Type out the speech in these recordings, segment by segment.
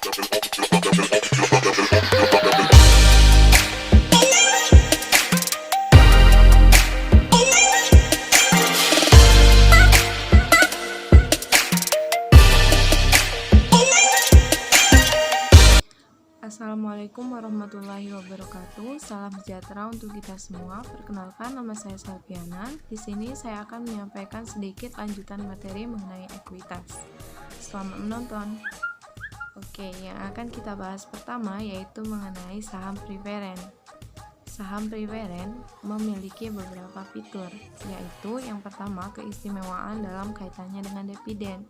Assalamualaikum warahmatullahi wabarakatuh. Salam sejahtera untuk kita semua. Perkenalkan, nama saya Selviana. Di sini saya akan menyampaikan sedikit lanjutan materi mengenai ekuitas. Selamat menonton. Oke, yang akan kita bahas pertama yaitu mengenai saham preferen. Saham preferen memiliki beberapa fitur, yaitu yang pertama keistimewaan dalam kaitannya dengan dividen,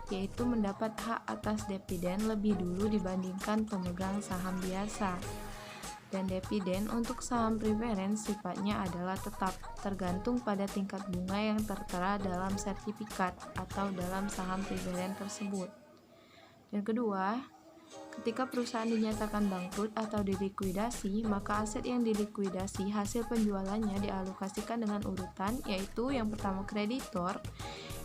yaitu mendapat hak atas dividen lebih dulu dibandingkan pemegang saham biasa. Dan dividen untuk saham preferen sifatnya adalah tetap, tergantung pada tingkat bunga yang tertera dalam sertifikat atau dalam saham preferen tersebut. Yang kedua, ketika perusahaan dinyatakan bangkrut atau dilikuidasi, maka aset yang dilikuidasi hasil penjualannya dialokasikan dengan urutan, yaitu yang pertama kreditor,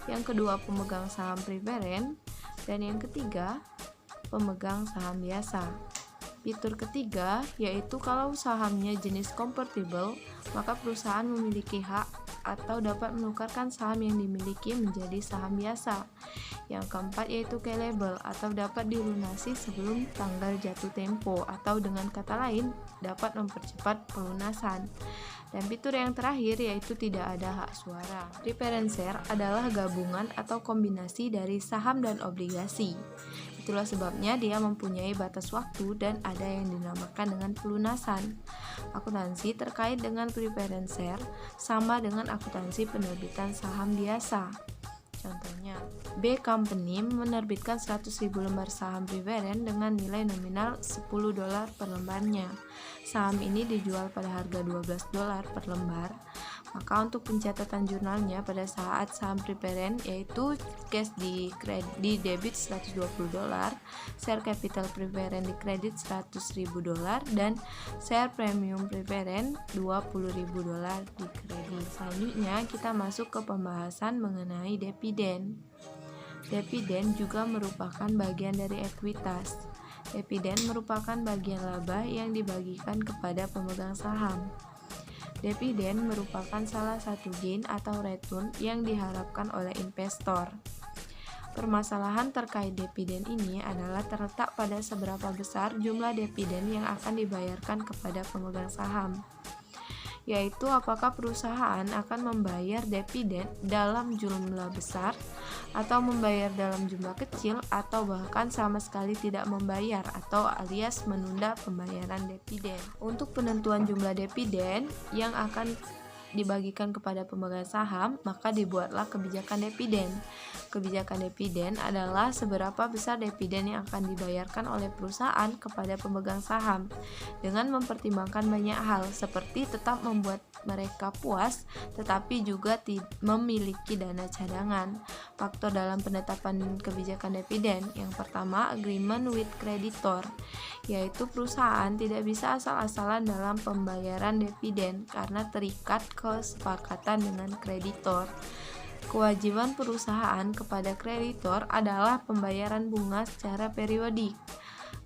yang kedua pemegang saham preferen, dan yang ketiga pemegang saham biasa. Fitur ketiga yaitu kalau sahamnya jenis convertible, maka perusahaan memiliki hak atau dapat menukarkan saham yang dimiliki menjadi saham biasa. Yang keempat yaitu callable atau dapat dilunasi sebelum tanggal jatuh tempo, atau dengan kata lain dapat mempercepat pelunasan. Dan fitur yang terakhir yaitu tidak ada hak suara. Preference share adalah gabungan atau kombinasi dari saham dan obligasi. Itulah sebabnya dia mempunyai batas waktu dan ada yang dinamakan dengan pelunasan. Akuntansi terkait dengan preference share sama dengan akuntansi penerbitan saham biasa. Contohnya, B Company menerbitkan 100.000 lembar saham preferen dengan nilai nominal $10 per lembarnya. Saham ini dijual pada harga $12 per lembar. Maka untuk pencatatan jurnalnya pada saat saham preferen yaitu cash di debit $120, share capital preferen di kredit $100.000, dan share premium preferen $20.000 di kredit. Selanjutnya kita masuk ke pembahasan mengenai dividen. Dividen juga merupakan bagian dari ekuitas. Dividen merupakan bagian laba yang dibagikan kepada pemegang saham. Dividen merupakan salah satu gain atau return yang diharapkan oleh investor. Permasalahan terkait dividen ini adalah terletak pada seberapa besar jumlah dividen yang akan dibayarkan kepada pemegang saham, yaitu apakah perusahaan akan membayar dividen dalam jumlah besar atau membayar dalam jumlah kecil atau bahkan sama sekali tidak membayar atau alias menunda pembayaran dividen. Untuk penentuan jumlah dividen yang akan dibagikan kepada pemegang saham, maka dibuatlah kebijakan dividen. Kebijakan dividen adalah seberapa besar dividen yang akan dibayarkan oleh perusahaan kepada pemegang saham dengan mempertimbangkan banyak hal seperti tetap membuat mereka puas tetapi juga memiliki dana cadangan. Faktor dalam penetapan kebijakan dividen yang pertama, agreement with creditor, yaitu perusahaan tidak bisa asal-asalan dalam pembayaran dividen karena terikat kesepakatan dengan kreditor. Kewajiban perusahaan kepada kreditor adalah pembayaran bunga secara periodik.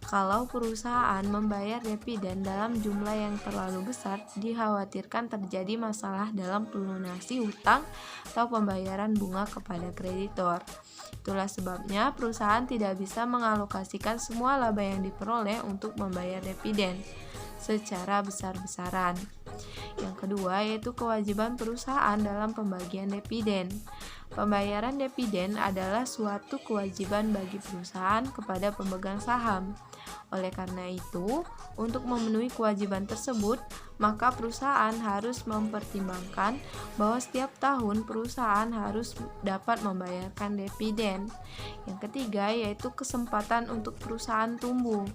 Kalau perusahaan membayar dividen dalam jumlah yang terlalu besar, dikhawatirkan terjadi masalah dalam pelunasi hutang atau pembayaran bunga kepada kreditor. Itulah sebabnya perusahaan tidak bisa mengalokasikan semua laba yang diperoleh untuk membayar dividen secara besar-besaran. Yang kedua yaitu kewajiban perusahaan dalam pembagian dividen. Pembayaran dividen adalah suatu kewajiban bagi perusahaan kepada pemegang saham. Oleh karena itu, untuk memenuhi kewajiban tersebut, maka perusahaan harus mempertimbangkan bahwa setiap tahun perusahaan harus dapat membayarkan dividen. Yang ketiga yaitu kesempatan untuk perusahaan tumbuh.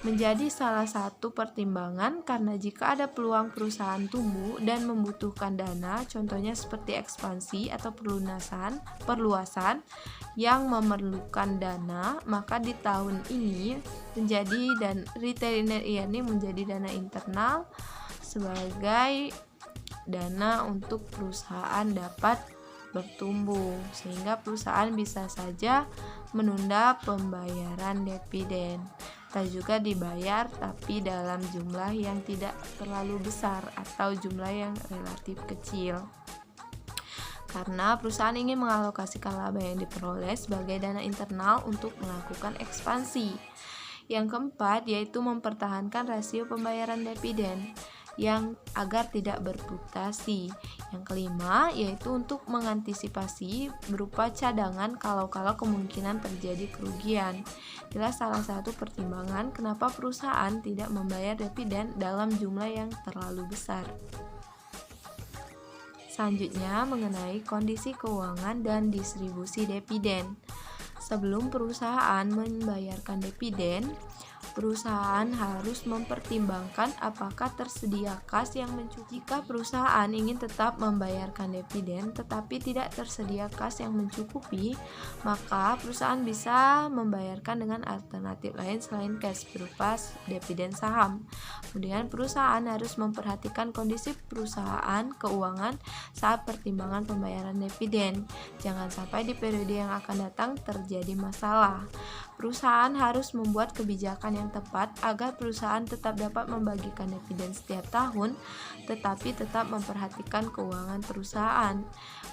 Menjadi salah satu pertimbangan karena jika ada peluang perusahaan tumbuh dan membutuhkan dana, contohnya seperti ekspansi atau perluasan yang memerlukan dana, maka di tahun ini retainer ini menjadi dana internal sebagai dana untuk perusahaan dapat bertumbuh, sehingga perusahaan bisa saja menunda pembayaran dividen. Tak juga dibayar tapi dalam jumlah yang tidak terlalu besar atau jumlah yang relatif kecil. Karena perusahaan ingin mengalokasikan laba yang diperoleh sebagai dana internal untuk melakukan ekspansi. Yang keempat yaitu mempertahankan rasio pembayaran dividen yang agar tidak berfluktuasi. Yang kelima yaitu untuk mengantisipasi berupa cadangan kalau kemungkinan terjadi kerugian. Inilah salah satu pertimbangan kenapa perusahaan tidak membayar dividen dalam jumlah yang terlalu besar. Selanjutnya mengenai kondisi keuangan dan distribusi dividen. Sebelum perusahaan membayarkan dividen, perusahaan harus mempertimbangkan apakah tersedia kas yang mencukupi. Jika perusahaan ingin tetap membayarkan dividen tetapi tidak tersedia kas yang mencukupi, maka perusahaan bisa membayarkan dengan alternatif lain selain kas berupa dividen saham. Kemudian perusahaan harus memperhatikan kondisi perusahaan keuangan saat pertimbangan pembayaran dividen. Jangan sampai di periode yang akan datang terjadi masalah. Perusahaan harus membuat kebijakan yang tepat agar perusahaan tetap dapat membagikan dividen setiap tahun, tetapi tetap memperhatikan keuangan perusahaan.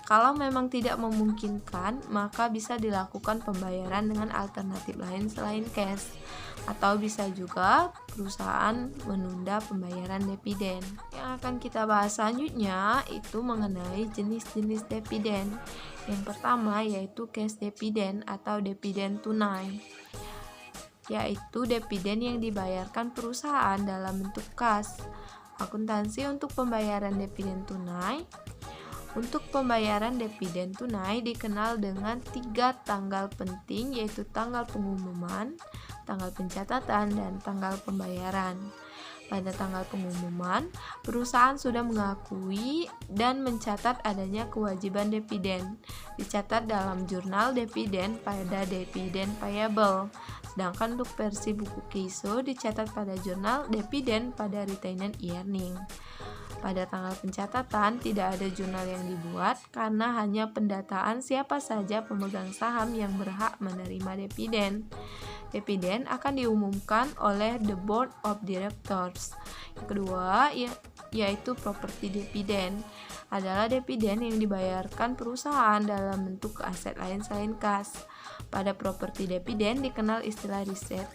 Kalau memang tidak memungkinkan, maka bisa dilakukan pembayaran dengan alternatif lain selain cash, atau bisa juga perusahaan menunda pembayaran dividen. Yang akan kita bahas selanjutnya itu mengenai jenis-jenis dividen. Yang pertama yaitu cash dividend atau dividen tunai, yaitu dividen yang dibayarkan perusahaan dalam bentuk kas. Akuntansi untuk pembayaran dividen tunai. Untuk pembayaran dividen tunai dikenal dengan 3 tanggal penting, yaitu tanggal pengumuman, tanggal pencatatan, dan tanggal pembayaran. Pada tanggal pengumuman, perusahaan sudah mengakui dan mencatat adanya kewajiban dividen. Dicatat dalam jurnal dividen pada dividen payable. Sedangkan untuk versi buku Keiso dicatat pada jurnal dividen pada retained earning. Pada tanggal pencatatan tidak ada jurnal yang dibuat karena hanya pendataan siapa saja pemegang saham yang berhak menerima dividen. Dividen akan diumumkan oleh the Board of Directors. Yang kedua yaitu property dividend adalah dividen yang dibayarkan perusahaan dalam bentuk aset lain selain kas. Pada property dividend dikenal istilah restate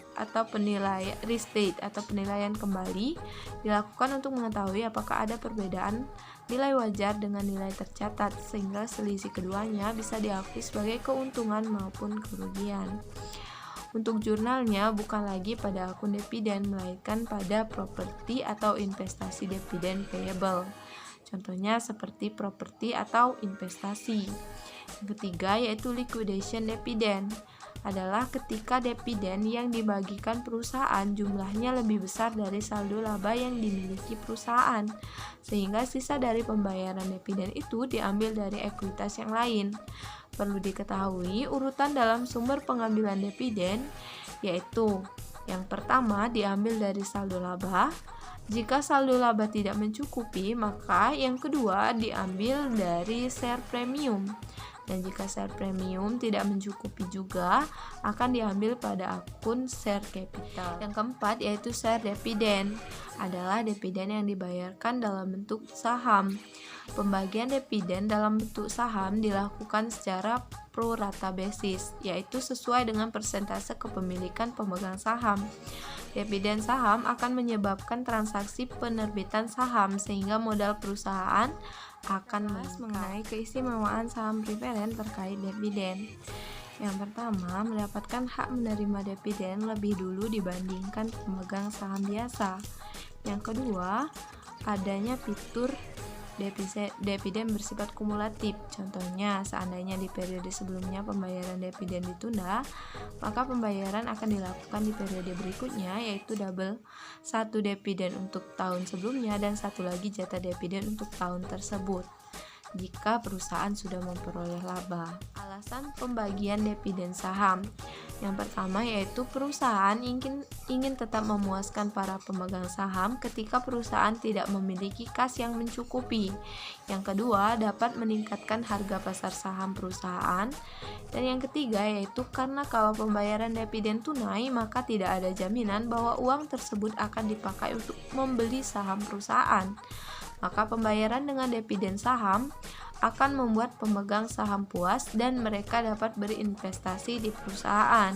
atau penilaian kembali dilakukan untuk mengetahui apakah ada perbedaan nilai wajar dengan nilai tercatat sehingga selisih keduanya bisa diakui sebagai keuntungan maupun kerugian. Untuk jurnalnya bukan lagi pada akun dividen melainkan pada properti atau investasi dividen payable. Contohnya seperti properti atau investasi. Yang ketiga yaitu liquidation dividend adalah ketika dividen yang dibagikan perusahaan jumlahnya lebih besar dari saldo laba yang dimiliki perusahaan, sehingga sisa dari pembayaran dividen itu diambil dari ekuitas yang lain. Perlu diketahui urutan dalam sumber pengambilan dividen, yaitu yang pertama diambil dari saldo laba. Jika saldo laba tidak mencukupi, maka yang kedua diambil dari share premium. Dan jika share premium tidak mencukupi juga, akan diambil pada akun share capital. Yang keempat yaitu share dividend adalah dividen yang dibayarkan dalam bentuk saham. Pembagian dividen dalam bentuk saham dilakukan secara pro rata basis, yaitu sesuai dengan persentase kepemilikan pemegang saham. Dividen saham akan menyebabkan transaksi penerbitan saham sehingga modal perusahaan akan mengenai keistimewaan saham preferen terkait dividen. Yang pertama, mendapatkan hak menerima dividen lebih dulu dibandingkan pemegang saham biasa. Yang kedua, adanya fitur dividen bersifat kumulatif. Contohnya, seandainya di periode sebelumnya pembayaran dividen ditunda, maka pembayaran akan dilakukan di periode berikutnya, yaitu double, satu dividen untuk tahun sebelumnya dan satu lagi jatah dividen untuk tahun tersebut. jika perusahaan sudah memperoleh laba. Alasan pembagian dividen saham. Yang pertama yaitu perusahaan ingin tetap memuaskan para pemegang saham ketika perusahaan tidak memiliki kas yang mencukupi. Yang kedua, dapat meningkatkan harga pasar saham perusahaan. Dan yang ketiga yaitu karena kalau pembayaran dividen tunai, maka tidak ada jaminan bahwa uang tersebut akan dipakai untuk membeli saham perusahaan. Maka pembayaran dengan dividen saham akan membuat pemegang saham puas dan mereka dapat berinvestasi di perusahaan.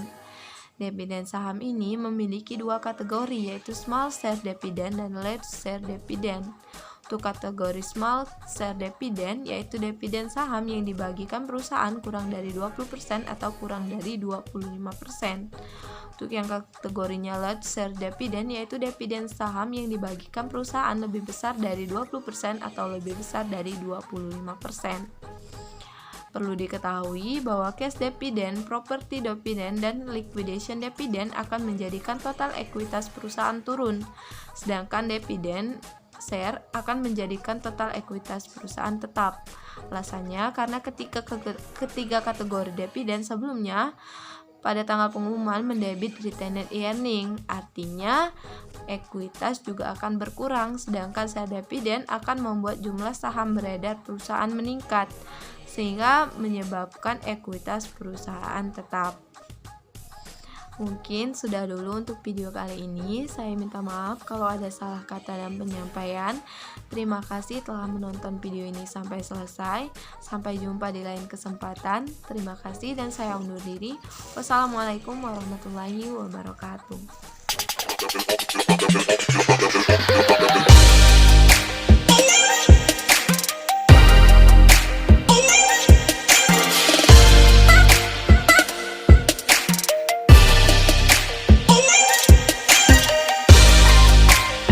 Dividen saham ini memiliki dua kategori, yaitu small share dividend dan large share dividend. Untuk kategori small share dividend yaitu dividen saham yang dibagikan perusahaan kurang dari 20% atau kurang dari 25%. Untuk yang kategorinya large share dividend yaitu dividen saham yang dibagikan perusahaan lebih besar dari 20% atau lebih besar dari 25%. Perlu diketahui bahwa cash dividend, property dividend, dan liquidation dividend akan menjadikan total ekuitas perusahaan turun, sedangkan dividen share akan menjadikan total ekuitas perusahaan tetap. Alasannya karena ketiga kategori dividen sebelumnya pada tanggal pengumuman mendebit retained earning, artinya ekuitas juga akan berkurang, sedangkan share dividend akan membuat jumlah saham beredar perusahaan meningkat, sehingga menyebabkan ekuitas perusahaan tetap. Mungkin sudah dulu untuk video kali ini. Saya minta maaf kalau ada salah kata dan penyampaian. Terima kasih telah menonton video ini sampai selesai. Sampai jumpa di lain kesempatan. Terima kasih dan saya undur diri. Wassalamualaikum warahmatullahi wabarakatuh.